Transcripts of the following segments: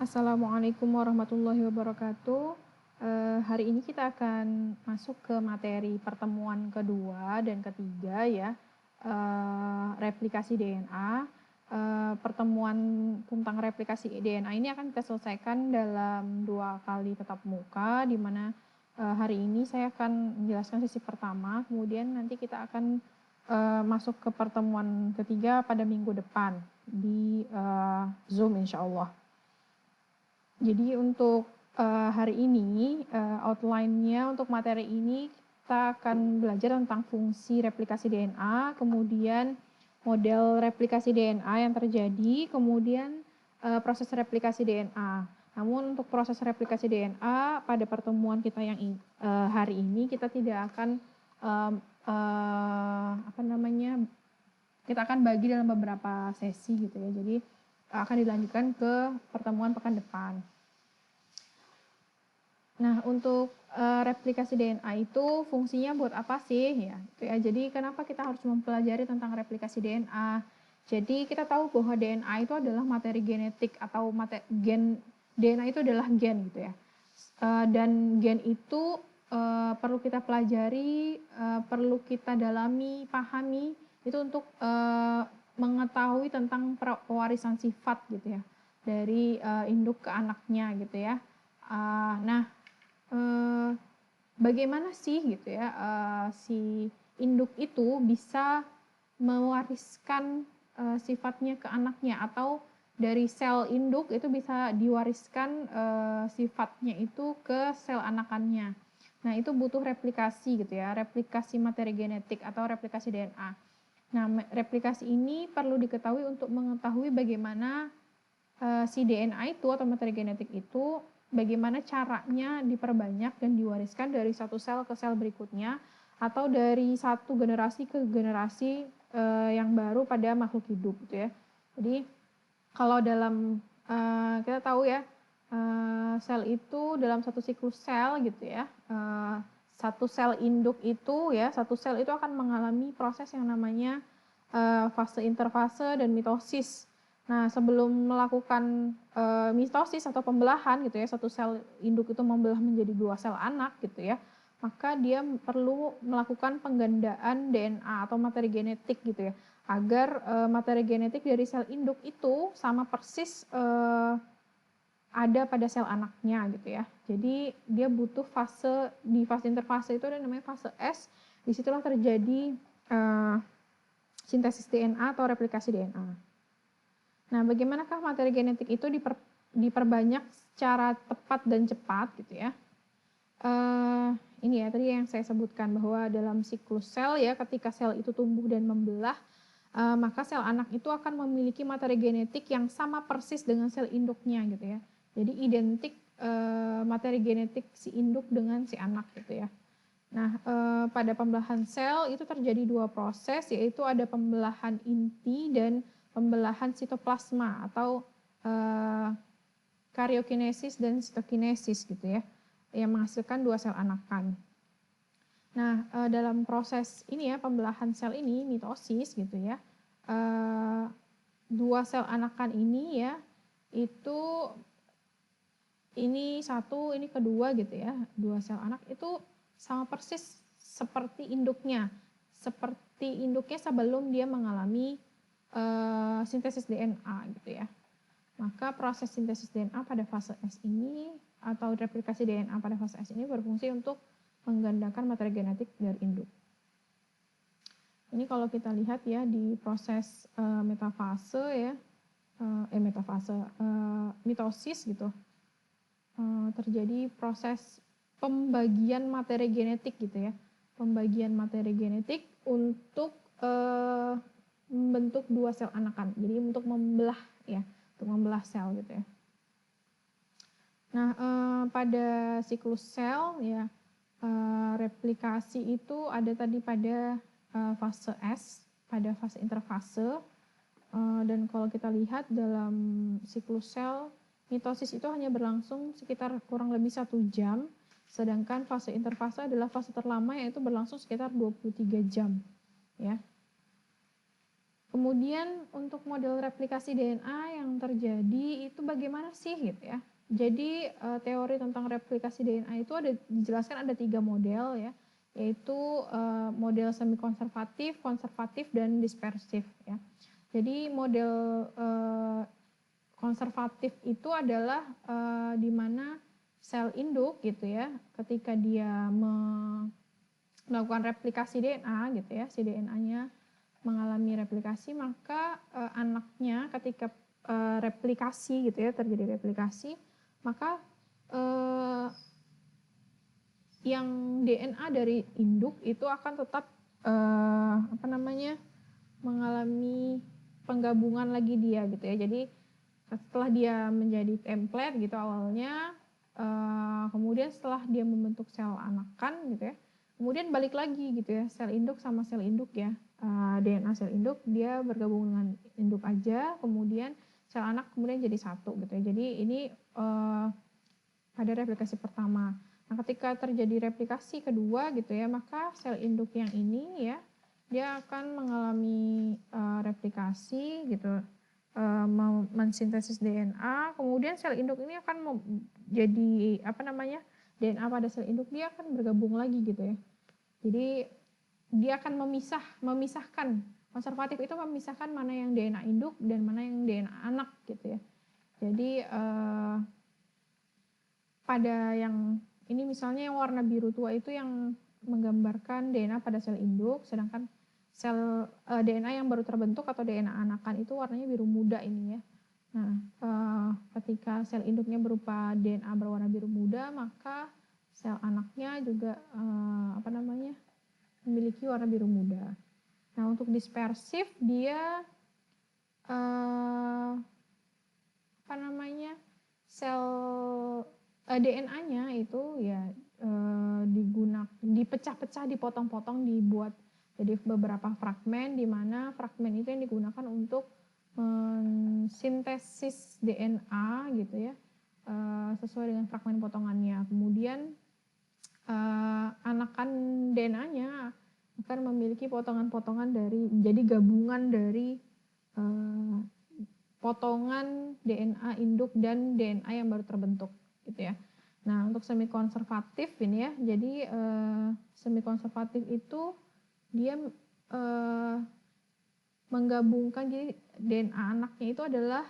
Assalamualaikum warahmatullahi wabarakatuh. Hari ini kita akan masuk ke materi pertemuan kedua dan ketiga ya, replikasi DNA. Pertemuan tentang replikasi DNA ini akan kita selesaikan dalam 2 kali tatap muka, di mana hari ini saya akan menjelaskan sesi pertama, kemudian nanti kita akan masuk ke pertemuan ketiga pada minggu depan di Zoom insya Allah. Jadi untuk hari ini outline-nya untuk materi ini kita akan belajar tentang fungsi replikasi DNA, kemudian model replikasi DNA yang terjadi, kemudian proses replikasi DNA. Namun untuk proses replikasi DNA pada pertemuan kita yang hari ini kita tidak akan kita akan bagi dalam beberapa sesi gitu ya. Jadi akan dilanjutkan ke pertemuan pekan depan. Nah, untuk replikasi DNA itu fungsinya buat apa sih? Ya, itu ya. Jadi kenapa kita harus mempelajari tentang replikasi DNA? Jadi kita tahu bahwa DNA itu adalah materi genetik atau DNA itu adalah gen gitu ya. Dan gen itu perlu kita pelajari, perlu kita dalami, pahami itu untuk mengetahui tentang pewarisan sifat gitu ya dari induk ke anaknya gitu ya. Bagaimana sih gitu ya si induk itu bisa mewariskan sifatnya ke anaknya, atau dari sel induk itu bisa diwariskan sifatnya itu ke sel anakannya. Nah, itu butuh replikasi gitu ya, replikasi materi genetik atau replikasi DNA. Nah, replikasi ini perlu diketahui untuk mengetahui bagaimana si DNA itu atau materi genetik itu bagaimana caranya diperbanyak dan diwariskan dari satu sel ke sel berikutnya, atau dari satu generasi ke generasi yang baru pada makhluk hidup gitu ya. Jadi kalau dalam kita tahu ya, sel itu dalam satu siklus sel gitu ya, satu sel induk itu ya, satu sel itu akan mengalami proses yang namanya fase interfase dan mitosis. Nah, sebelum melakukan mitosis atau pembelahan gitu ya, satu sel induk itu membelah menjadi 2 sel anak gitu ya, maka dia perlu melakukan penggandaan DNA atau materi genetik gitu ya, agar materi genetik dari sel induk itu sama persis ada pada sel anaknya gitu ya. Jadi dia butuh di fase interfase itu ada namanya fase S. Disitulah terjadi sintesis DNA atau replikasi DNA. Nah, bagaimanakah materi genetik itu diperbanyak secara tepat dan cepat gitu ya? Ini ya tadi yang saya sebutkan bahwa dalam siklus sel ya, ketika sel itu tumbuh dan membelah, maka sel anak itu akan memiliki materi genetik yang sama persis dengan sel induknya gitu ya. Jadi identik materi genetik si induk dengan si anak gitu ya. Nah, pada pembelahan sel itu terjadi 2 proses, yaitu ada pembelahan inti dan pembelahan sitoplasma atau karyokinesis dan sitokinesis gitu ya, yang menghasilkan 2 sel anakan. Nah, dalam proses ini ya, pembelahan sel ini, mitosis gitu ya, 2 sel anakan ini ya, itu ini satu, ini kedua gitu ya, 2 sel anak itu sama persis seperti induknya sebelum dia mengalami sintesis DNA gitu ya. Maka proses sintesis DNA pada fase S ini atau replikasi DNA pada fase S ini berfungsi untuk menggandakan materi genetik dari induk. Ini kalau kita lihat ya di proses metafase ya, mitosis gitu, terjadi proses pembagian materi genetik gitu ya, pembagian materi genetik untuk membentuk 2 sel anakan, jadi untuk membelah ya, untuk membelah sel gitu ya. Nah, pada siklus sel ya, replikasi itu ada tadi pada fase S, pada fase interfase, dan kalau kita lihat dalam siklus sel, mitosis itu hanya berlangsung sekitar kurang lebih 1 jam, sedangkan fase interfase adalah fase terlama, yaitu berlangsung sekitar 23 jam ya. Kemudian untuk model replikasi DNA yang terjadi itu bagaimana sih gitu ya. Jadi teori tentang replikasi DNA itu dijelaskan ada 3 model ya, yaitu model semi konservatif, konservatif, dan dispersif ya. Jadi model konservatif itu adalah di mana sel induk gitu ya, ketika dia melakukan replikasi DNA gitu ya, si DNA-nya mengalami replikasi, maka anaknya ketika replikasi gitu ya, terjadi replikasi, maka yang DNA dari induk itu akan tetap mengalami penggabungan lagi dia gitu ya. Jadi setelah dia menjadi template gitu awalnya, kemudian setelah dia membentuk sel anakan gitu ya, kemudian balik lagi gitu ya, sel induk sama sel induk ya, DNA sel induk dia bergabung dengan induk aja, kemudian sel anak kemudian jadi satu gitu ya. Jadi ini pada replikasi pertama. Nah, ketika terjadi replikasi kedua gitu ya, maka sel induk yang ini ya, dia akan mengalami replikasi gitu, mensintesis DNA, kemudian sel induk ini akan jadi DNA pada sel induk dia akan bergabung lagi gitu ya. Jadi dia akan memisahkan, konservatif itu memisahkan mana yang DNA induk dan mana yang DNA anak gitu ya. Jadi pada yang ini misalnya yang warna biru tua itu yang menggambarkan DNA pada sel induk, sedangkan sel DNA yang baru terbentuk atau DNA anakan itu warnanya biru muda ini ya. Nah, ketika sel induknya berupa DNA berwarna biru muda, maka sel anaknya juga memiliki warna biru muda. Nah, untuk dispersif dia sel DNA-nya itu ya dipecah-pecah, dipotong-potong, dibuat jadi beberapa fragmen, di mana fragmen itu yang digunakan untuk sintesis DNA gitu ya, sesuai dengan fragmen potongannya. Kemudian anakan DNA-nya akan memiliki potongan-potongan jadi gabungan dari potongan DNA induk dan DNA yang baru terbentuk gitu ya. Nah, untuk semi konservatif ini ya, jadi semi konservatif itu dia menggabungkan, jadi DNA anaknya itu adalah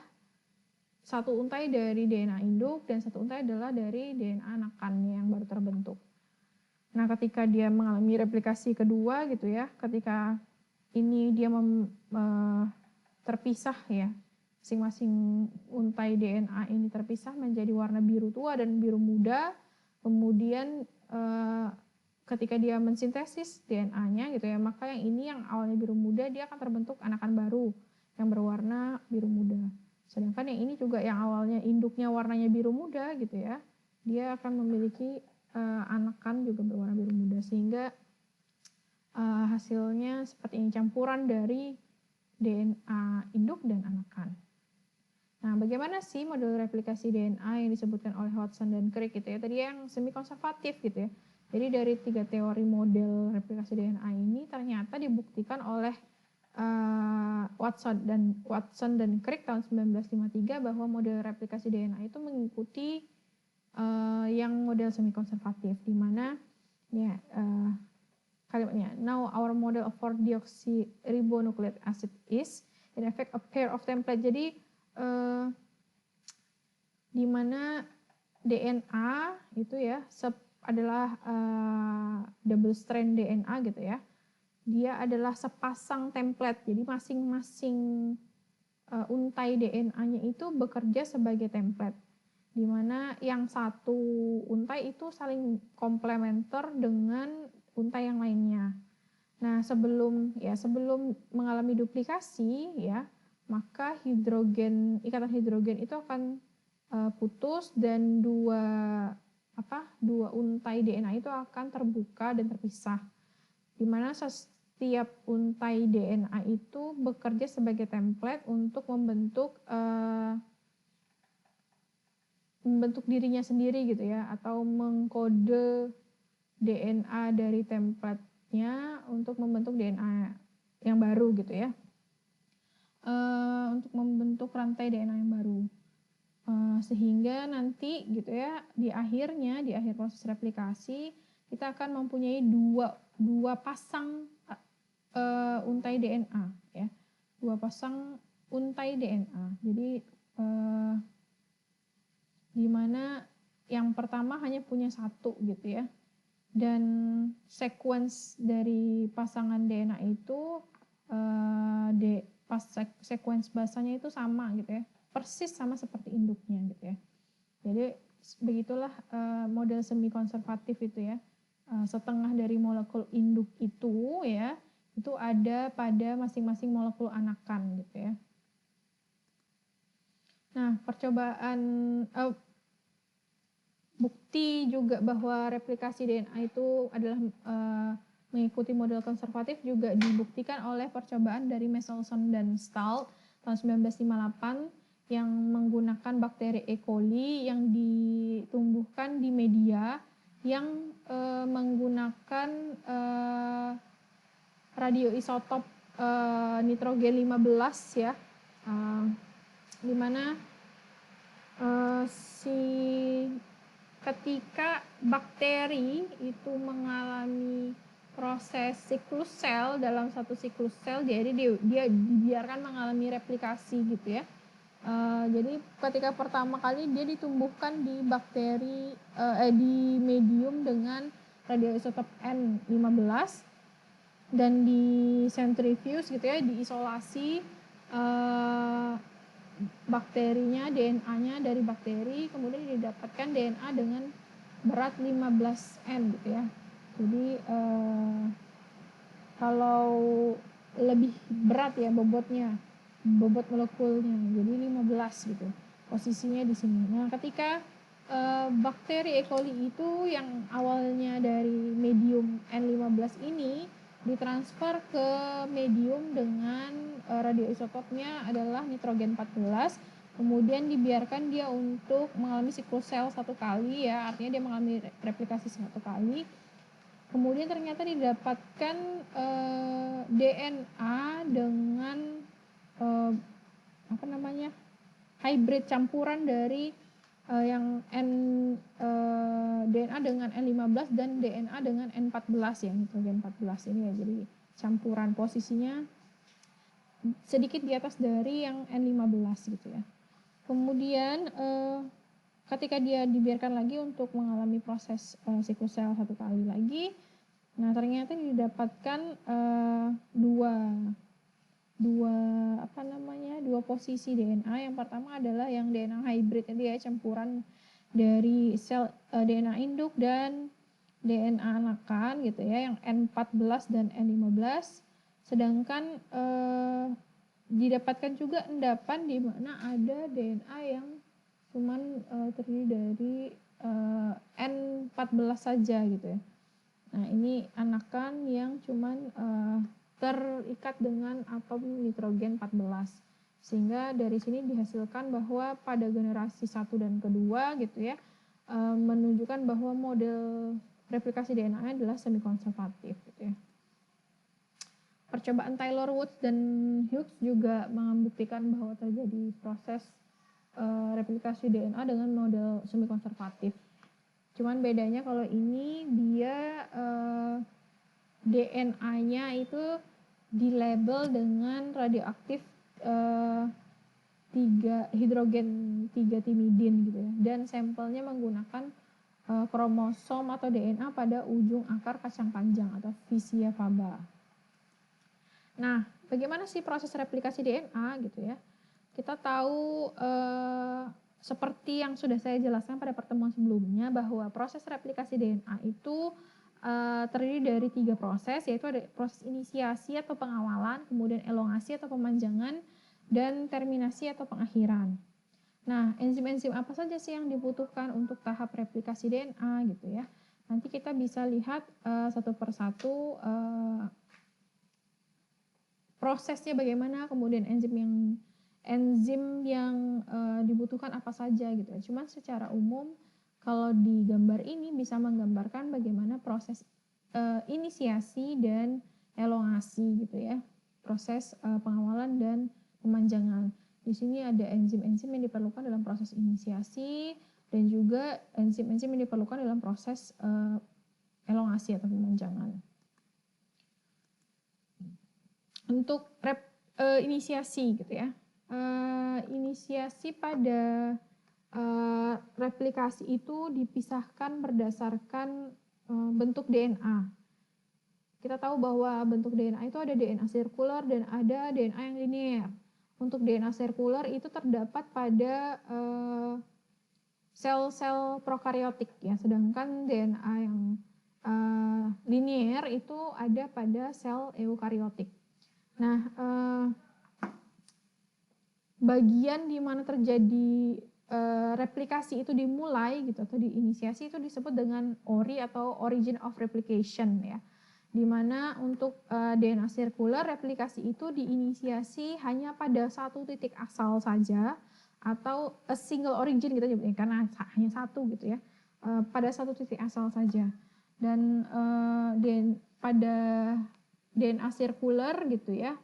satu untai dari DNA induk dan satu untai adalah dari DNA anakannya yang baru terbentuk. Nah, ketika dia mengalami replikasi kedua gitu ya, ketika ini dia terpisah ya, masing-masing untai DNA ini terpisah menjadi warna biru tua dan biru muda. Kemudian ketika dia mensintesis DNA-nya gitu ya, maka yang ini yang awalnya biru muda dia akan terbentuk anakan baru yang berwarna biru muda. Sedangkan yang ini juga yang awalnya induknya warnanya biru muda gitu ya, dia akan memiliki anakan juga berwarna biru muda, sehingga hasilnya seperti ini, campuran dari DNA induk dan anakan. Nah, bagaimana sih model replikasi DNA yang disebutkan oleh Watson dan Crick gitu ya? Tadi yang semi konservatif gitu ya. Jadi dari 3 teori model replikasi DNA ini ternyata dibuktikan oleh Watson dan Crick tahun 1953 bahwa model replikasi DNA itu mengikuti yang model semi konservatif, di mana ya kalimatnya, now our model of 4-deoxyribonucleic acid is in effect a pair of template. Jadi di mana DNA itu ya adalah double strand DNA gitu ya. Dia adalah sepasang template. Jadi masing-masing untai DNA-nya itu bekerja sebagai template, di mana yang satu untai itu saling komplementer dengan untai yang lainnya. Nah, sebelum mengalami duplikasi ya, maka ikatan hidrogen itu akan putus dan dua untai DNA itu akan terbuka dan terpisah, di mana setiap untai DNA itu bekerja sebagai template untuk membentuk dirinya sendiri gitu ya, atau mengkode DNA dari template-nya untuk membentuk DNA yang baru gitu ya. untuk membentuk rantai DNA yang baru. Sehingga nanti gitu ya di akhir proses replikasi kita akan mempunyai dua pasang untai DNA ya, dua pasang untai DNA. Jadi di mana yang pertama hanya punya satu gitu ya, dan sequence dari pasangan DNA itu sequence basanya itu sama gitu ya, persis sama seperti induknya gitu ya. Jadi begitulah model semi konservatif itu ya. Setengah dari molekul induk itu ya, itu ada pada masing-masing molekul anakan gitu ya. Nah, percobaan bukti juga bahwa replikasi DNA itu adalah mengikuti model konservatif juga dibuktikan oleh percobaan dari Meselson dan Stahl tahun 1958 yang menggunakan bakteri E. coli yang ditumbuhkan di media yang menggunakan radioisotop nitrogen 15 ya, di mana ketika bakteri itu mengalami proses siklus sel, dalam satu siklus sel jadi dia dibiarkan mengalami replikasi gitu ya. Jadi ketika pertama kali dia ditumbuhkan di bakteri di medium dengan radioisotop N15 dan di centrifuge gitu ya, diisolasi bakterinya, DNA-nya dari bakteri, kemudian didapatkan DNA dengan berat 15 N gitu ya. Jadi kalau lebih berat ya bobot molekulnya, jadi 15 gitu posisinya di sini. Nah, ketika bakteri E. coli itu yang awalnya dari medium N15 ini ditransfer ke medium dengan radioisotopnya adalah nitrogen 14, kemudian dibiarkan dia untuk mengalami siklus sel satu kali ya, artinya dia mengalami replikasi satu kali. Kemudian ternyata didapatkan DNA dengan hybrid campuran dari yang DNA dengan N15 dan DNA dengan N14 ya, nitrogen 14 ini ya. Jadi campuran posisinya sedikit di atas dari yang N15 gitu ya. Kemudian ketika dia dibiarkan lagi untuk mengalami proses siklus sel satu kali lagi, nah ternyata didapatkan dua posisi DNA. Yang pertama adalah yang DNA hybrid, itu ya campuran dari sel DNA induk dan DNA anakan gitu ya, yang N14 dan N15. Sedangkan didapatkan juga endapan di mana ada DNA yang cuman terdiri dari N14 saja gitu ya. Nah, ini anakan yang cuman terikat dengan atom nitrogen 14. Sehingga dari sini dihasilkan bahwa pada generasi 1 dan kedua gitu ya, menunjukkan bahwa model replikasi DNA adalah semi konservatif gitu ya. Percobaan Taylor Woods dan Hughes juga membuktikan bahwa terjadi proses replikasi DNA dengan model semi konservatif. Cuman bedanya kalau ini dia DNA-nya itu dilabel dengan radioaktif 3 timidin gitu ya, dan sampelnya menggunakan kromosom atau DNA pada ujung akar kacang panjang atau Visia faba. Nah, bagaimana sih proses replikasi DNA gitu ya? Kita tahu seperti yang sudah saya jelaskan pada pertemuan sebelumnya bahwa proses replikasi DNA itu terdiri dari 3 proses, yaitu ada proses inisiasi atau pengawalan, kemudian elongasi atau pemanjangan, dan terminasi atau pengakhiran. Nah, enzim-enzim apa saja sih yang dibutuhkan untuk tahap replikasi DNA gitu ya? Nanti kita bisa lihat satu persatu prosesnya bagaimana, kemudian enzim yang dibutuhkan apa saja gitu ya. Cuman secara umum kalau di gambar ini bisa menggambarkan bagaimana proses inisiasi dan elongasi gitu ya, proses pengawalan dan pemanjangan. Di sini ada enzim-enzim yang diperlukan dalam proses inisiasi dan juga enzim-enzim yang diperlukan dalam proses elongasi atau pemanjangan. Untuk inisiasi gitu ya. Inisiasi pada replikasi itu dipisahkan berdasarkan bentuk DNA. Kita tahu bahwa bentuk DNA itu ada DNA sirkular dan ada DNA yang linear. Untuk DNA sirkular itu terdapat pada sel-sel prokariotik ya, sedangkan DNA yang linear itu ada pada sel eukariotik. Nah, bagian di mana terjadi replikasi itu dimulai gitu atau diinisiasi itu disebut dengan ORI atau origin of replication ya. Di mana untuk DNA sirkular replikasi itu diinisiasi hanya pada satu titik asal saja atau a single origin kita nyebutnya karena hanya satu gitu ya, pada satu titik asal saja. Dan pada DNA sirkular gitu ya,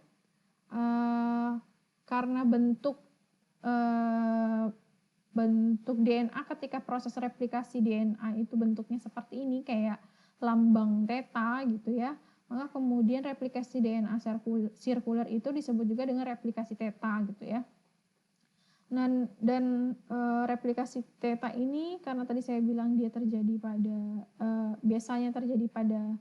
karena bentuk DNA ketika proses replikasi DNA itu bentuknya seperti ini kayak lambang theta gitu ya, maka kemudian replikasi DNA sirkular itu disebut juga dengan replikasi theta gitu ya. Dan replikasi theta ini karena tadi saya bilang dia terjadi pada biasanya terjadi pada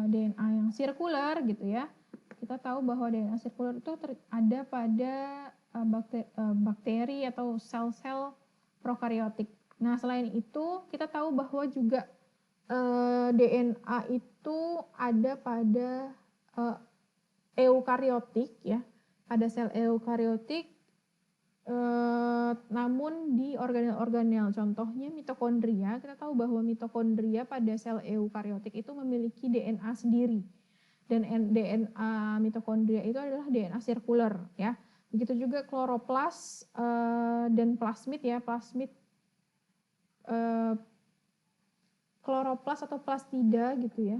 DNA yang sirkular gitu ya. Kita tahu bahwa DNA sirkular itu ada pada bakteri atau sel-sel prokariotik. Nah, selain itu kita tahu bahwa juga DNA itu ada pada eukariotik ya, pada sel eukariotik, namun di organel-organel, contohnya mitokondria. Kita tahu bahwa mitokondria pada sel eukariotik itu memiliki DNA sendiri, dan DNA mitokondria itu adalah DNA sirkular ya. Begitu juga kloroplas dan plasmid ya, kloroplas atau plastida gitu ya,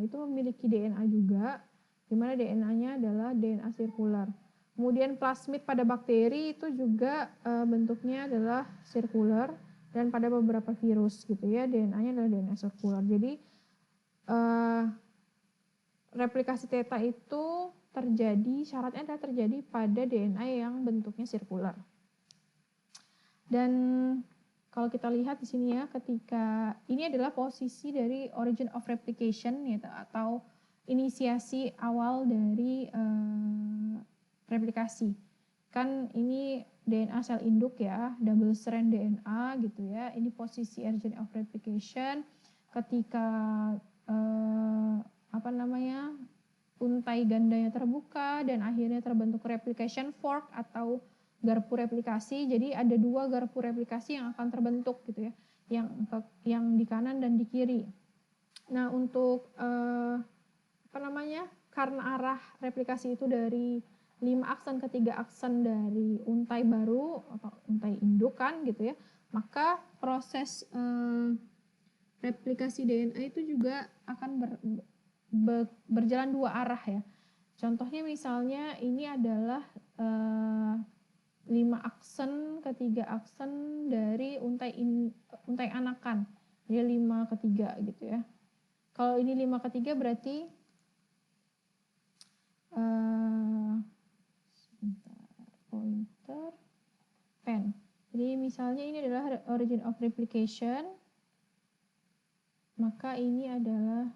itu memiliki DNA juga, di mana DNA-nya adalah DNA sirkular. Kemudian plasmid pada bakteri itu juga bentuknya adalah sirkular, dan pada beberapa virus gitu ya DNA-nya adalah DNA sirkular. Jadi replikasi theta itu terjadi, syaratnya adalah terjadi pada DNA yang bentuknya sirkular. Dan kalau kita lihat di sini ya, ketika ini adalah posisi dari origin of replication gitu, atau inisiasi awal dari replikasi. Kan ini DNA sel induk ya, double strand DNA gitu ya. Ini posisi origin of replication ketika untai gandanya terbuka dan akhirnya terbentuk replication fork atau garpu replikasi. Jadi ada dua garpu replikasi yang akan terbentuk gitu ya, yang di kanan dan di kiri. Nah, untuk karena arah replikasi itu dari 5 aksen ke 3 aksen dari untai baru atau untai induk kan gitu ya, maka proses replikasi DNA itu juga akan berjalan dua arah ya. Contohnya misalnya ini adalah 5 aksen ke 3 aksen dari untai anakan. Jadi 5 ke 3 gitu ya. Kalau ini 5 ke 3 berarti pointer pen. Jadi misalnya ini adalah origin of replication, maka ini adalah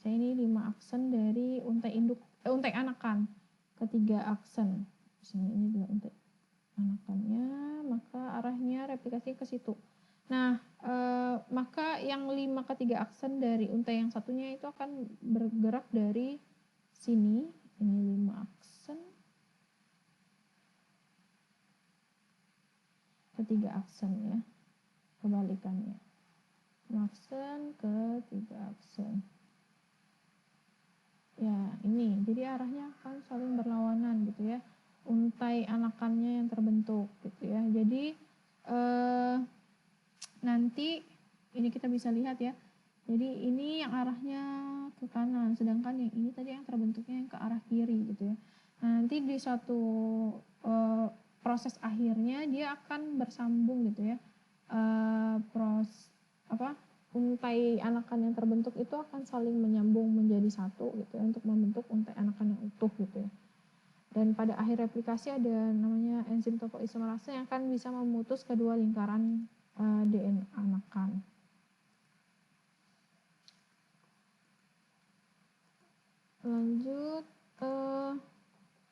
saya ini 5 aksen dari untai anakan ke 3 aksen. Misalnya ini adalah untai anakannya, maka arahnya replikasi ke situ. Nah, maka yang 5 ke 3 aksen dari untai yang satunya itu akan bergerak dari sini, ini 5 aksen ke 3 aksen ya, kebalikannya. 5 aksen ke 3 aksen. Ya, ini. Jadi arahnya akan saling berlawanan gitu ya. Untai anakannya yang terbentuk gitu ya. Jadi nanti ini kita bisa lihat ya. Jadi ini yang arahnya ke kanan, sedangkan yang ini tadi yang terbentuknya yang ke arah kiri gitu ya. Nah, nanti di suatu proses akhirnya dia akan bersambung gitu ya. Untai anakan yang terbentuk itu akan saling menyambung menjadi satu gitu ya, untuk membentuk untai anakan yang utuh gitu ya. Dan pada akhir replikasi ada namanya enzim topoisomerase yang akan bisa memutus kedua lingkaran DNA anakan. Lanjut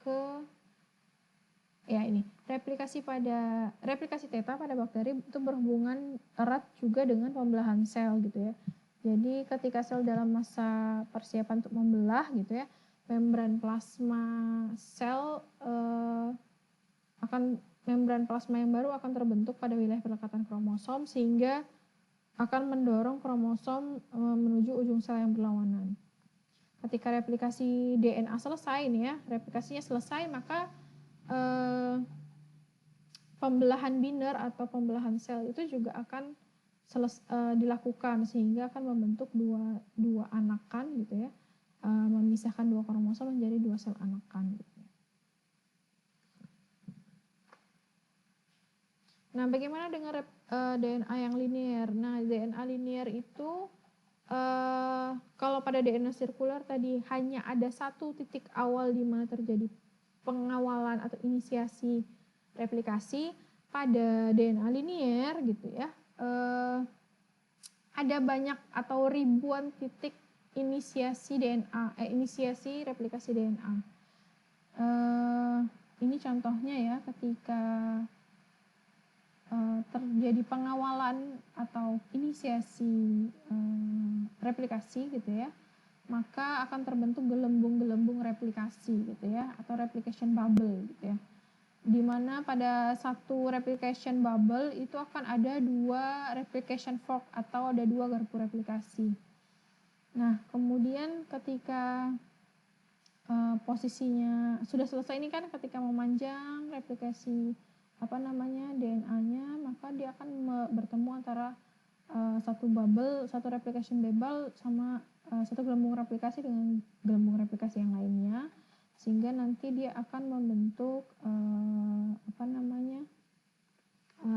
ke ini replikasi theta pada bakteri itu berhubungan erat juga dengan pembelahan sel gitu ya. Jadi ketika sel dalam masa persiapan untuk membelah gitu ya, membran plasma sel membran plasma yang baru akan terbentuk pada wilayah pelekatan kromosom sehingga akan mendorong kromosom menuju ujung sel yang berlawanan. Ketika replikasi DNA selesai nih ya, replikasinya selesai, maka pembelahan binder atau pembelahan sel itu juga akan dilakukan sehingga akan membentuk dua anakan gitu ya, memisahkan dua kromosom menjadi dua sel anakan gitu ya. Nah, bagaimana dengan DNA yang linear? Nah, DNA linear itu kalau pada DNA sirkular tadi hanya ada satu titik awal di mana terjadi pengawalan atau inisiasi replikasi, pada DNA linear gitu ya, ada banyak atau ribuan titik inisiasi inisiasi replikasi DNA. Ini contohnya ya, ketika terjadi pengawalan atau inisiasi replikasi gitu ya, maka akan terbentuk gelembung-gelembung replikasi gitu ya, atau replication bubble gitu ya, di mana pada satu replication bubble itu akan ada dua replication fork atau ada dua garpu replikasi. Nah, kemudian ketika posisinya sudah selesai ini kan, ketika memanjang replikasi DNA-nya, maka dia akan bertemu antara satu replication bubble sama satu gelembung replikasi dengan gelembung replikasi yang lainnya, sehingga nanti dia akan membentuk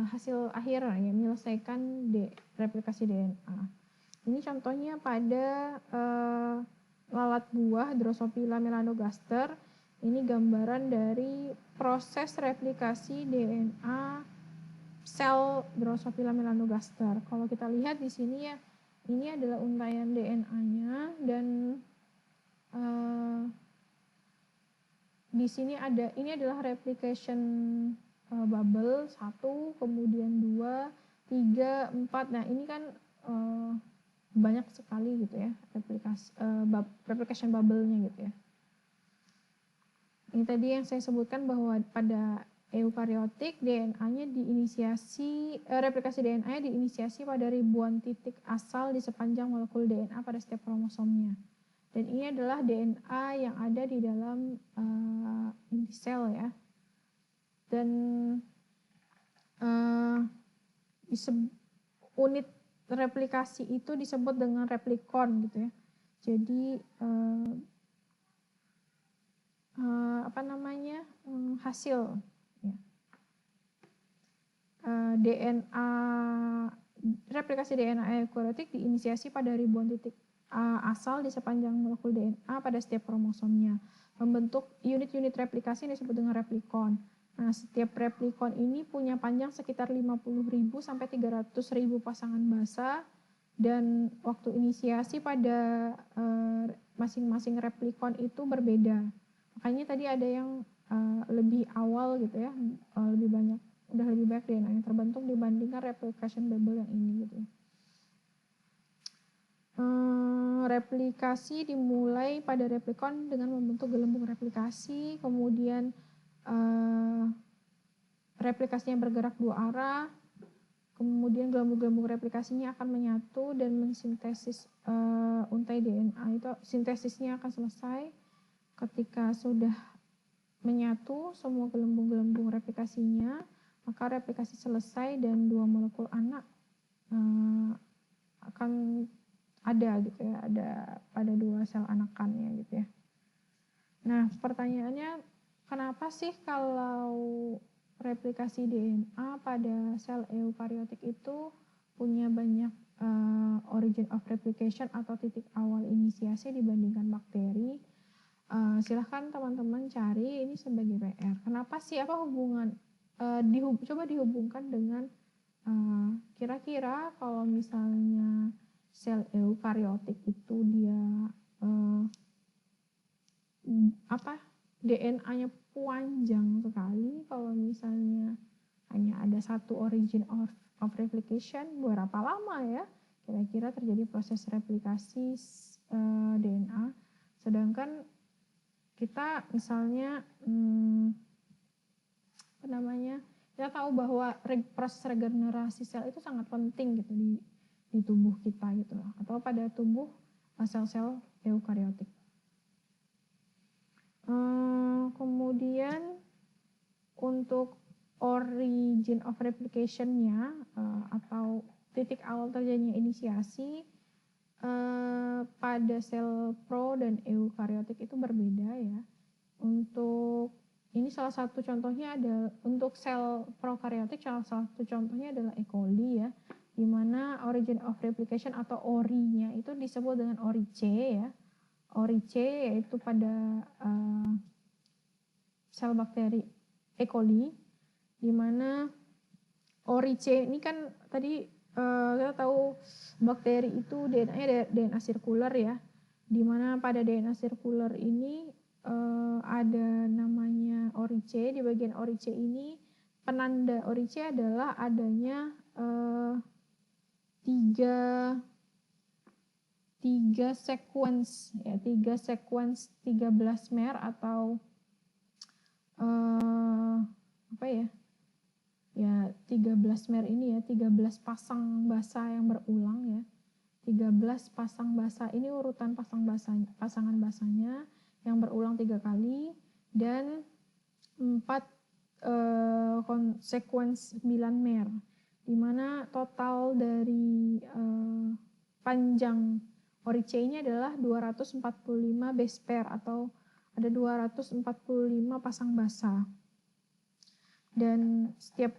hasil akhir ya, menyelesaikan replikasi DNA. Ini contohnya pada lalat buah Drosophila melanogaster. Ini gambaran dari proses replikasi DNA sel Drosophila melanogaster. Kalau kita lihat di sini ya, ini adalah untaian DNA-nya, dan di sini ini adalah replication bubble 1, kemudian 2, 3, 4. Nah, ini kan banyak sekali gitu ya replication bubble-nya gitu ya. Ini tadi yang saya sebutkan bahwa pada eukariotik DNA-nya replikasi DNA-nya diinisiasi pada ribuan titik asal di sepanjang molekul DNA pada setiap kromosomnya. Dan ini adalah DNA yang ada di dalam inti sel ya. Dan unit replikasi itu disebut dengan replikon gitu ya. Jadi hasil ya. Replikasi DNA eukariotik diinisiasi pada ribuan titik asal di sepanjang molekul DNA pada setiap kromosomnya, membentuk unit-unit replikasi yang disebut dengan replikon. Nah, setiap replikon ini punya panjang sekitar 50.000 sampai 300.000 pasangan basa, dan waktu inisiasi pada masing-masing replikon itu berbeda. Makanya tadi ada yang lebih awal gitu ya, lebih banyak DNA yang terbentuk dibandingkan replication bubble yang ini gitu ya. Replikasi dimulai pada replikon dengan membentuk gelembung replikasi, kemudian replikasinya bergerak dua arah, kemudian gelembung-gelembung replikasinya akan menyatu dan mensintesis untai DNA itu. Sintesisnya akan selesai ketika sudah menyatu semua gelembung-gelembung replikasinya, maka replikasi selesai dan dua molekul anak akan ada gitu ya, ada pada dua sel anakannya gitu ya. Nah, pertanyaannya kenapa sih kalau replikasi DNA pada sel eukariotik itu punya banyak origin of replication atau titik awal inisiasi dibandingkan bakteri? Silahkan teman-teman cari ini sebagai PR. Kenapa sih, apa hubungan, coba dihubungkan dengan kira-kira kalau misalnya sel eukariotik itu dia DNA-nya panjang sekali, kalau misalnya hanya ada satu origin of replication, berapa lama ya kira-kira terjadi proses replikasi DNA. Sedangkan kita misalnya kita tahu bahwa proses regenerasi sel itu sangat penting gitu di tubuh kita gitu loh, atau pada tubuh sel-sel eukariotik. Kemudian untuk origin of replication-nya atau titik awal terjadinya inisiasi pada sel pro dan eukariotik itu berbeda ya. Untuk ini salah satu contohnya ada untuk sel prokaryotik, salah satu contohnya adalah E. coli ya, di mana origin of replication atau ORI-nya itu disebut dengan ORI C ya. ORI C yaitu pada sel bakteri E. coli, di mana ORI C ini kan tadi kita tahu bakteri itu DNA-nya DNA sirkular ya, di mana pada DNA sirkular ini ada namanya ORI C. Di bagian ORI C ini penanda ORI C adalah adanya tiga sequence ya, 13 mer atau 13 mer ini ya, 13 pasang basa yang berulang ya. 13 pasang basa ini urutan pasangan basanya yang berulang 3 kali, dan 4 sequence 9 mer, di mana total dari panjang ORI C-nya adalah 245 base pair atau ada 245 pasang basa. Dan setiap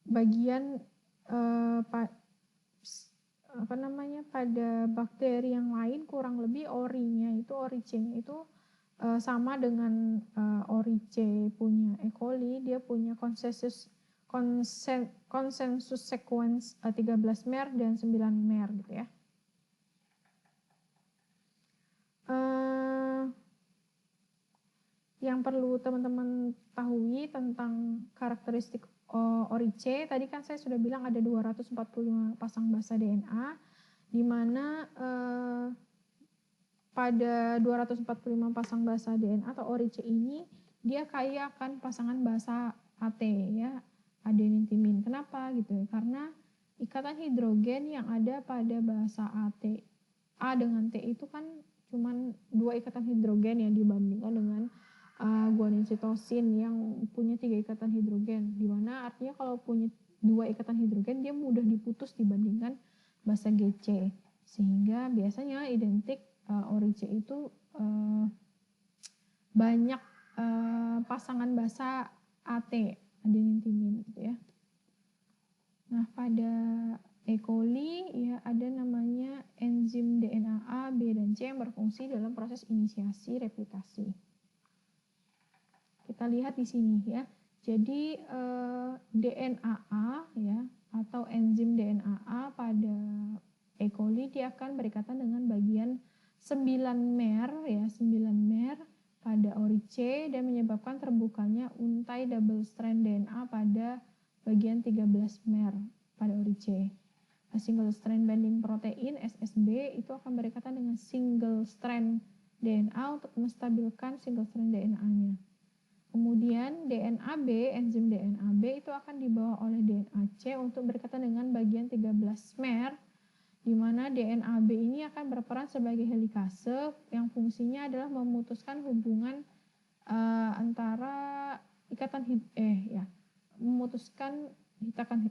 bagian pada bakteri yang lain kurang lebih ORI-nya itu, ORI C-nya itu sama dengan ORI C punya E. coli. Dia punya konsensus sequence 13 mer dan 9 mer gitu ya. Yang perlu teman-teman ketahui tentang karakteristik ORI C, tadi kan saya sudah bilang ada 245 pasang basa DNA, di mana pada 245 pasang basa DNA atau ORI C ini dia kaya akan pasangan basa AT ya, adenin timin. Kenapa gitu ya? Karena ikatan hidrogen yang ada pada basa AT, A dengan T itu kan cuman 2 ikatan hidrogen ya, dibandingkan dengan guanin sitosin yang punya 3 ikatan hidrogen, di mana artinya kalau punya 2 ikatan hidrogen dia mudah diputus dibandingkan basa GC, sehingga biasanya identik ORI C itu banyak pasangan basa AT, adenin timin gitu ya. Nah, pada E. coli ya ada namanya enzim DNA A, B, dan C yang berfungsi dalam proses inisiasi replikasi. Kita lihat di sini ya. Jadi DNA A ya atau enzim DNA A pada E. coli dia akan berikatan dengan bagian 9 mer ya, 9 mer pada ORI C dan menyebabkan terbukanya untai double strand DNA pada bagian 13 mer pada ORI C. Single strand binding protein SSB itu akan berikatan dengan single strand DNA untuk menstabilkan single strand DNA-nya. Kemudian DNA B, enzim DNA B itu akan dibawa oleh DNA C untuk berikatan dengan bagian 13 mer, di mana DNA B ini akan berperan sebagai helikase yang fungsinya adalah memutuskan hubungan antara memutuskan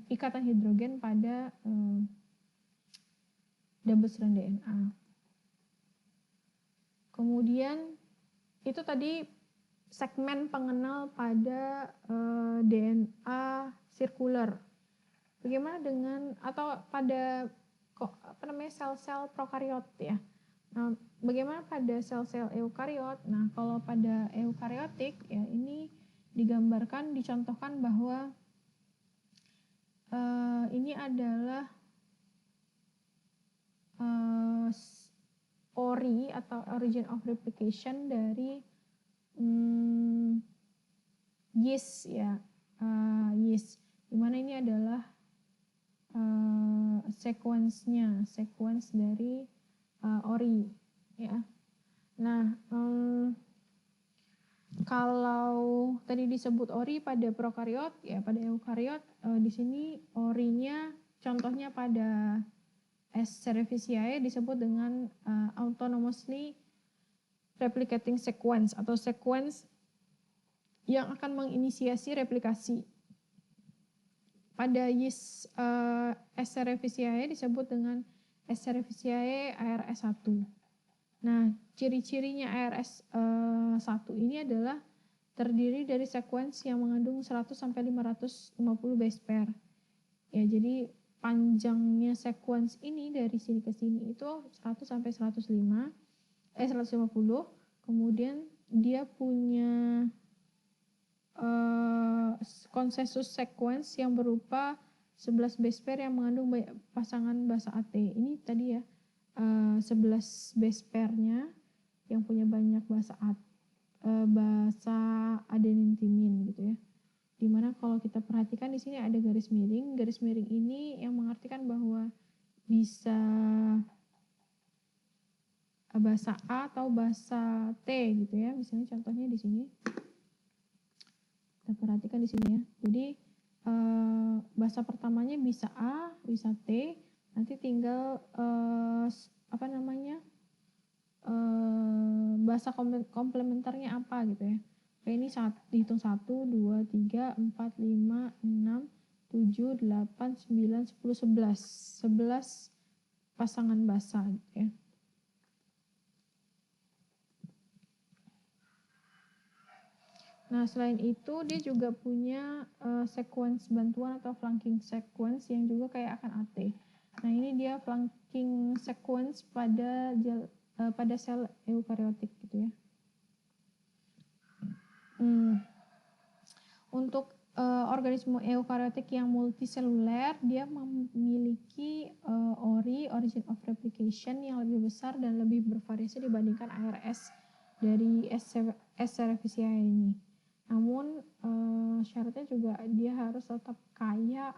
ikatan hidrogen pada double strand DNA. Kemudian itu tadi segmen pengenal pada DNA sirkuler. Bagaimana dengan atau pada sel-sel prokariot ya. Nah, bagaimana pada sel-sel eukariot? Nah, kalau pada eukariotik ya ini digambarkan, dicontohkan bahwa ini adalah ORI atau origin of replication dari yeast ya, yeast. Dimana ini adalah sequence dari ORI ya. Nah, kalau tadi disebut ORI pada prokariot ya, pada eukariot di sini ORI-nya contohnya pada S. cerevisiae disebut dengan autonomously replicating sequence atau sequence yang akan menginisiasi replikasi. Pada yeast S. cerevisiae disebut dengan S. cerevisiae ARS1. Nah, ciri-cirinya ARS1 ini adalah terdiri dari sequence yang mengandung 100 sampai 550 base pair. Ya, jadi panjangnya sequence ini dari sini ke sini itu 100 sampai 150. Kemudian dia punya konsensus sequence yang berupa 11 base pair yang mengandung pasangan basa AT. Ini tadi ya 11 base pairnya yang punya banyak basa adenin timin gitu ya. Dimana kalau kita perhatikan di sini ada garis miring. Garis miring ini yang mengartikan bahwa bisa bahasa A atau bahasa T gitu ya. Misalnya contohnya di sini. Kita perhatikan di sini ya. Jadi bahasa pertamanya bisa A, bisa T. Nanti tinggal bahasa komplementernya apa gitu ya. Oke, ini dihitung 1, 2, 3, 4, 5, 6, 7, 8, 9, 10, 11 pasangan basa gitu ya. Nah, selain itu dia juga punya sequence bantuan atau flanking sequence yang juga kayak akan AT. Nah, ini dia flanking sequence pada sel eukariotik gitu ya. Untuk organisme eukariotik yang multiseluler, dia memiliki ORI, origin of replication, yang lebih besar dan lebih bervariasi dibandingkan ARS dari S. cerevisiae ini. Namun syaratnya juga dia harus tetap kaya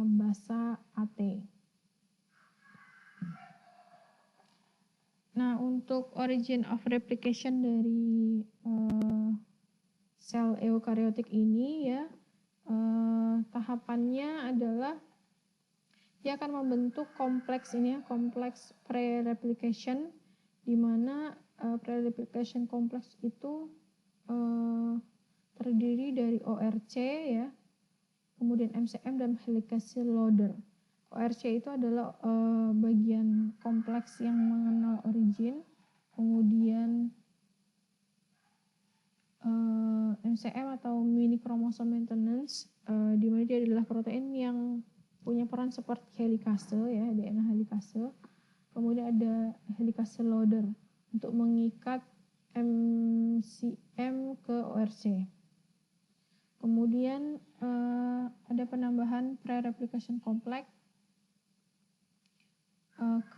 basa AT. Nah, untuk origin of replication dari sel eukariotik ini ya, tahapannya adalah dia akan membentuk kompleks ini ya, kompleks pre-replication, di mana pre-replication kompleks itu terdiri dari ORC ya, kemudian MCM dan helicase loader. ORC itu adalah bagian kompleks yang mengenal origin, kemudian MCM atau mini chromosome maintenance, di mana dia adalah protein yang punya peran seperti helicase ya, DNA helicase. Kemudian ada helicase loader untuk mengikat MCM ke ORC. Kemudian ada penambahan pre-replication complex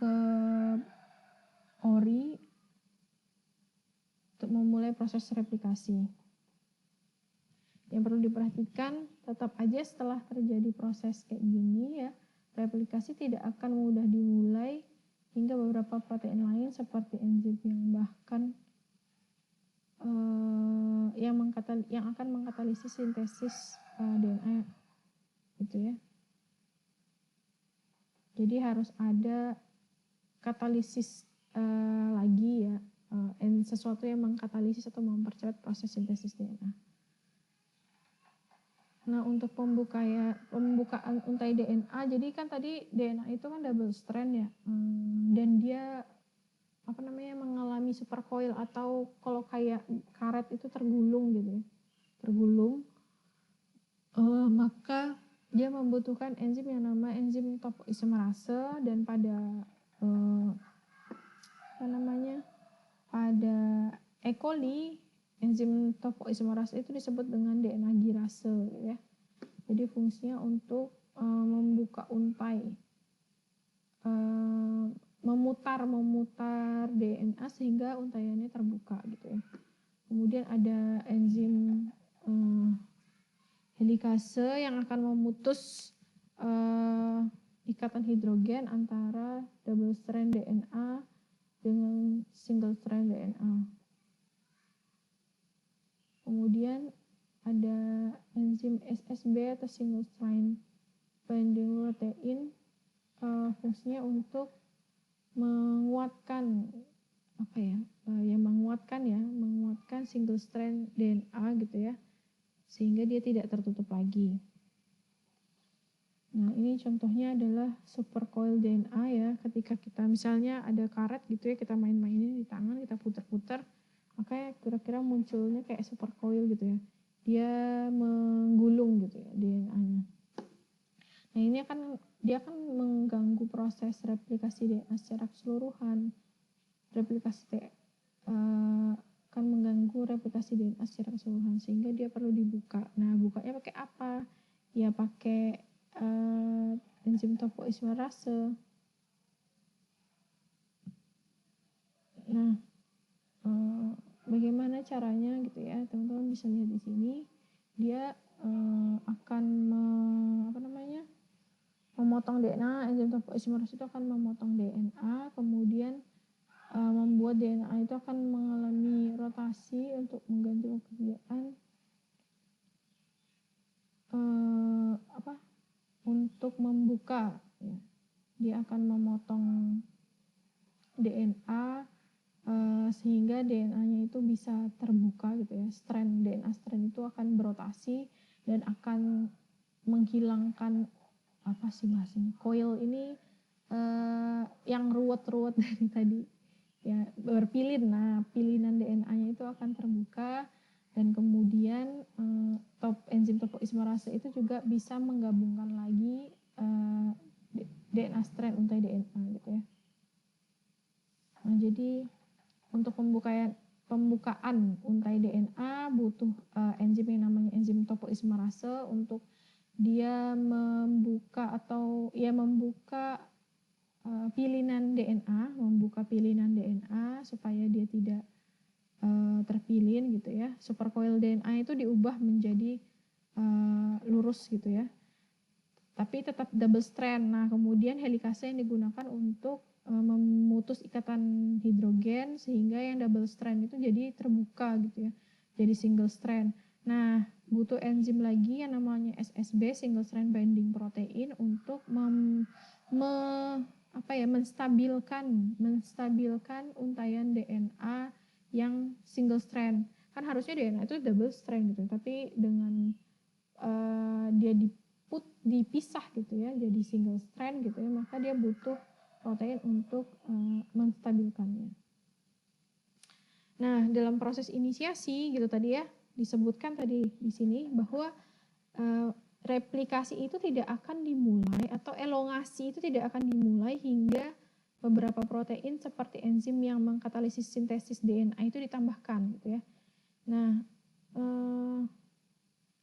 ke ORI untuk memulai proses replikasi. Yang perlu diperhatikan, tetap aja setelah terjadi proses kayak gini ya, replikasi tidak akan mudah dimulai hingga beberapa protein lain seperti enzim yang bahkan yang akan mengkatalisis sintesis DNA gitu ya. Jadi harus ada katalisis lagi ya, sesuatu yang mengkatalisis atau mempercepat proses sintesis DNA. Nah, untuk pembukaan untai DNA, jadi kan tadi DNA itu kan double strand ya, dan dia mengalami supercoil, atau kalau kayak karet itu tergulung gitu ya, tergulung, maka dia membutuhkan enzim yang namanya enzim topoisomerase. Dan pada pada E. coli, enzim topoisomerase itu disebut dengan DNA girase gitu ya. Jadi fungsinya untuk membuka untai, memutar DNA sehingga untaiannya terbuka gitu ya. Kemudian ada enzim helikase yang akan memutus ikatan hidrogen antara double strand DNA dengan single strand DNA. Kemudian ada enzim SSB atau single strand binding protein, fungsinya untuk menguatkan menguatkan single strand DNA gitu ya, sehingga dia tidak tertutup lagi. Nah, ini contohnya adalah supercoil DNA ya. Ketika kita misalnya ada karet gitu ya, kita main-mainin di tangan, kita putar-putar, maka kira-kira munculnya kayak supercoil gitu ya. Dia menggulung gitu ya DNA-nya. Nah, ini dia akan mengganggu proses replikasi DNA secara keseluruhan. Akan mengganggu replikasi DNA secara keseluruhan, sehingga dia perlu dibuka. Nah, bukanya pakai apa? Ya pakai enzim topoisomerase. Nah, bagaimana caranya gitu ya, teman-teman bisa lihat di sini. Dia akan memotong DNA. Enzim topoisomerase itu akan memotong DNA, kemudian membuat DNA itu akan mengalami rotasi untuk mengganti pekerjaan untuk membuka ya. Dia akan memotong DNA sehingga DNA-nya itu bisa terbuka gitu ya. DNA strand itu akan berotasi dan akan menghilangkan coil ini yang ruwet-ruwet dari tadi ya, berpilin. Nah, pilinan DNA-nya itu akan terbuka, dan kemudian enzim topoisomerase itu juga bisa menggabungkan lagi DNA strand untai DNA gitu ya. Nah, jadi untuk pembukaan untai DNA butuh enzim yang namanya enzim topoisomerase untuk dia membuka pilinan DNA supaya dia tidak terpilin gitu ya. Supercoil DNA itu diubah menjadi lurus gitu ya, tapi tetap double strand. Nah, kemudian helikase yang digunakan untuk memutus ikatan hidrogen sehingga yang double strand itu jadi terbuka gitu ya, jadi single strand. Nah, butuh enzim lagi yang namanya SSB, single strand binding protein, untuk menstabilkan untaian DNA yang single strand. Kan harusnya DNA itu double strand gitu, tapi dengan dia dipisah gitu ya, jadi single strand gitu ya, maka dia butuh protein untuk menstabilkannya. Nah, dalam proses inisiasi gitu tadi ya, disebutkan tadi di sini bahwa replikasi itu tidak akan dimulai, atau elongasi itu tidak akan dimulai hingga beberapa protein seperti enzim yang mengkatalisis sintesis DNA itu ditambahkan gitu ya. Nah,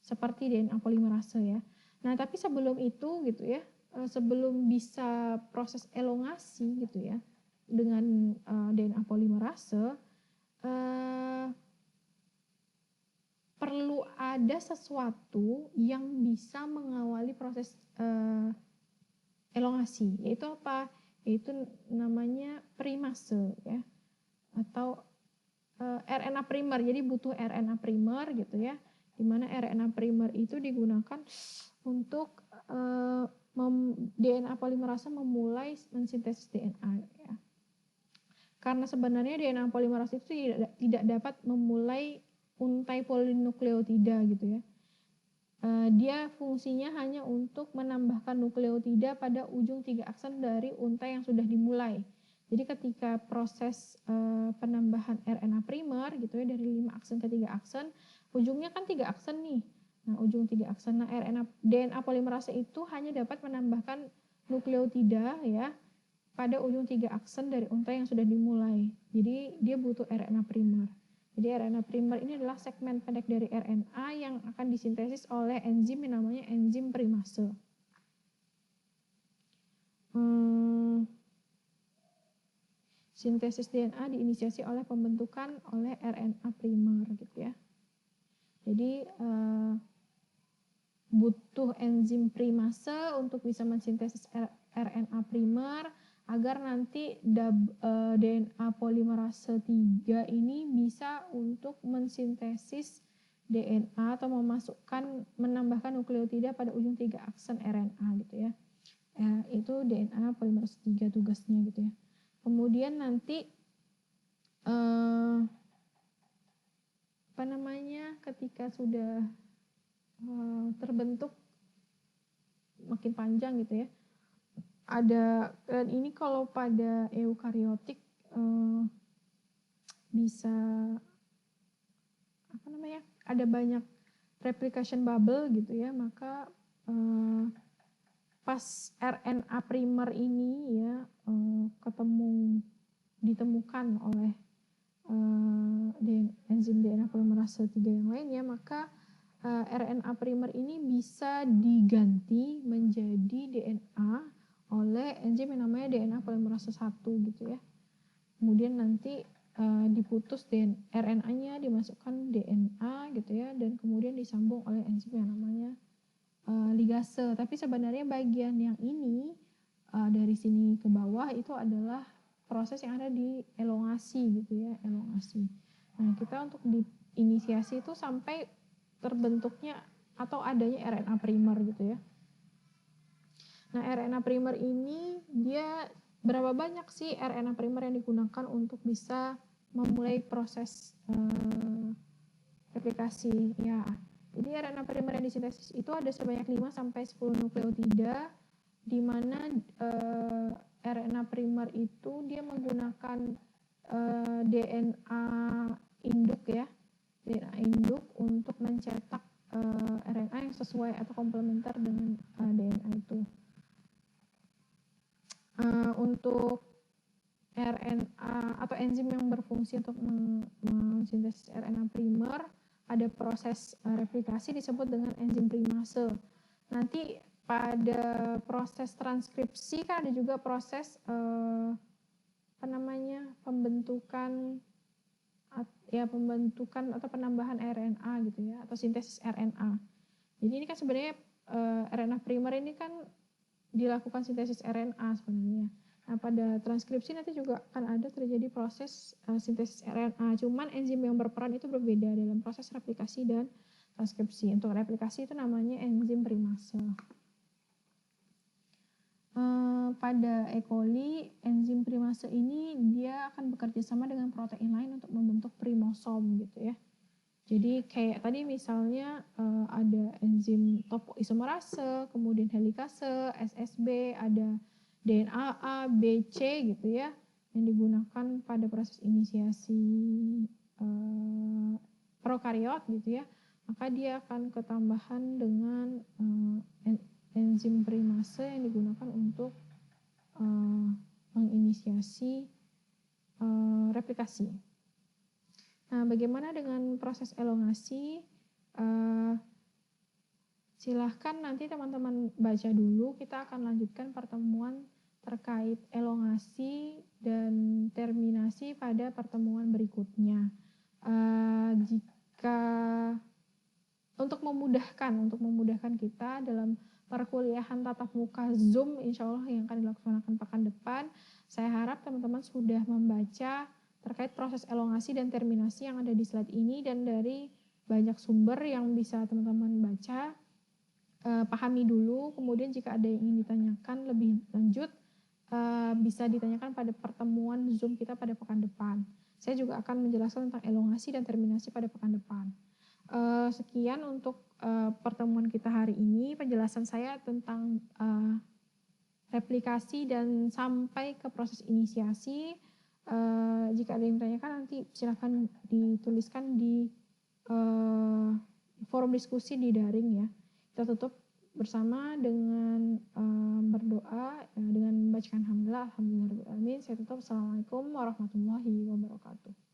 seperti DNA polimerase ya. Nah, tapi sebelum itu gitu ya, sebelum bisa proses elongasi gitu ya dengan DNA polimerase, perlu ada sesuatu yang bisa mengawali proses elongasi, yaitu apa? Yaitu namanya primase ya, atau RNA primer. Jadi butuh RNA primer gitu ya, dimana RNA primer itu digunakan untuk DNA polimerase memulai mensintesis DNA ya. Karena sebenarnya DNA polimerase itu tidak dapat memulai untai polinukleotida gitu ya. Dia fungsinya hanya untuk menambahkan nukleotida pada ujung 3 aksen dari untai yang sudah dimulai. Jadi ketika proses penambahan RNA primer gitu ya dari 5 aksen ke 3 aksen, ujungnya kan 3 aksen nih. Nah, ujung 3 aksen. Nah, DNA polimerase itu hanya dapat menambahkan nukleotida ya pada ujung 3 aksen dari untai yang sudah dimulai. Jadi dia butuh RNA primer. Jadi RNA primer ini adalah segmen pendek dari RNA yang akan disintesis oleh enzim yang namanya enzim primase. Sintesis DNA diinisiasi oleh pembentukan oleh RNA primer gitu ya. Jadi butuh enzim primase untuk bisa mensintesis RNA primer agar nanti DNA polimerase 3 ini bisa untuk mensintesis DNA atau menambahkan nukleotida pada ujung 3 aksen RNA gitu ya. Itu DNA polimerase 3 tugasnya gitu ya. Kemudian nanti ketika sudah terbentuk makin panjang gitu ya. Dan ini kalau pada eukariotik bisa ada banyak replication bubble gitu ya, maka pas RNA primer ini ya ditemukan oleh enzim DNA polimerase 3 yang lainnya, maka RNA primer ini bisa diganti menjadi DNA oleh enzim yang namanya DNA polimerase 1 gitu ya. Kemudian nanti diputus RNA-nya, dimasukkan DNA gitu ya, dan kemudian disambung oleh enzim yang namanya ligase. Tapi sebenarnya bagian yang ini dari sini ke bawah itu adalah proses yang ada di elongasi gitu ya, elongasi. Nah, kita untuk diinisiasi itu sampai terbentuknya atau adanya RNA primer gitu ya. Nah, RNA primer ini dia berapa banyak sih RNA primer yang digunakan untuk bisa memulai proses replikasi ya. Jadi RNA primer yang disintesis itu ada sebanyak 5 sampai 10 nukleotida, di mana RNA primer itu dia menggunakan DNA induk ya, DNA induk untuk mencetak RNA yang sesuai atau komplementer dengan DNA itu. Untuk RNA atau enzim yang berfungsi untuk mensintesis RNA primer, ada proses replikasi disebut dengan enzim primase. Nanti pada proses transkripsi kan ada juga proses pembentukan atau penambahan RNA gitu ya, atau sintesis RNA. Jadi ini kan sebenarnya RNA primer ini kan dilakukan sintesis RNA sebenarnya. Nah, pada transkripsi nanti juga akan ada terjadi proses sintesis RNA. Cuman enzim yang berperan itu berbeda dalam proses replikasi dan transkripsi. Untuk replikasi itu namanya enzim primase. Pada E. coli, enzim primase ini dia akan bekerja sama dengan protein lain untuk membentuk primosom gitu ya. Jadi kayak tadi misalnya ada enzim topoisomerase, kemudian helikase, SSB, ada DNA A, B, C gitu ya, yang digunakan pada proses inisiasi prokariot gitu ya, maka dia akan ketambahan dengan enzim primase yang digunakan untuk menginisiasi replikasi. Nah, bagaimana dengan proses elongasi? Silahkan nanti teman-teman baca dulu, kita akan lanjutkan pertemuan terkait elongasi dan terminasi pada pertemuan berikutnya. Jika untuk memudahkan kita dalam perkuliahan tatap muka Zoom insya Allah yang akan dilaksanakan pekan depan, saya harap teman-teman sudah membaca terkait proses elongasi dan terminasi yang ada di slide ini, dan dari banyak sumber yang bisa teman-teman baca, pahami dulu, kemudian jika ada yang ingin ditanyakan lebih lanjut bisa ditanyakan pada pertemuan Zoom kita pada pekan depan. Saya juga akan menjelaskan tentang elongasi dan terminasi pada pekan depan. Sekian untuk pertemuan kita hari ini, penjelasan saya tentang replikasi dan sampai ke proses inisiasi. Jika ada yang ditanyakan nanti silakan dituliskan di forum diskusi di daring ya. Kita tutup bersama dengan berdoa dengan membacakan alhamdulillah. Saya tutup. Assalamualaikum warahmatullahi wabarakatuh.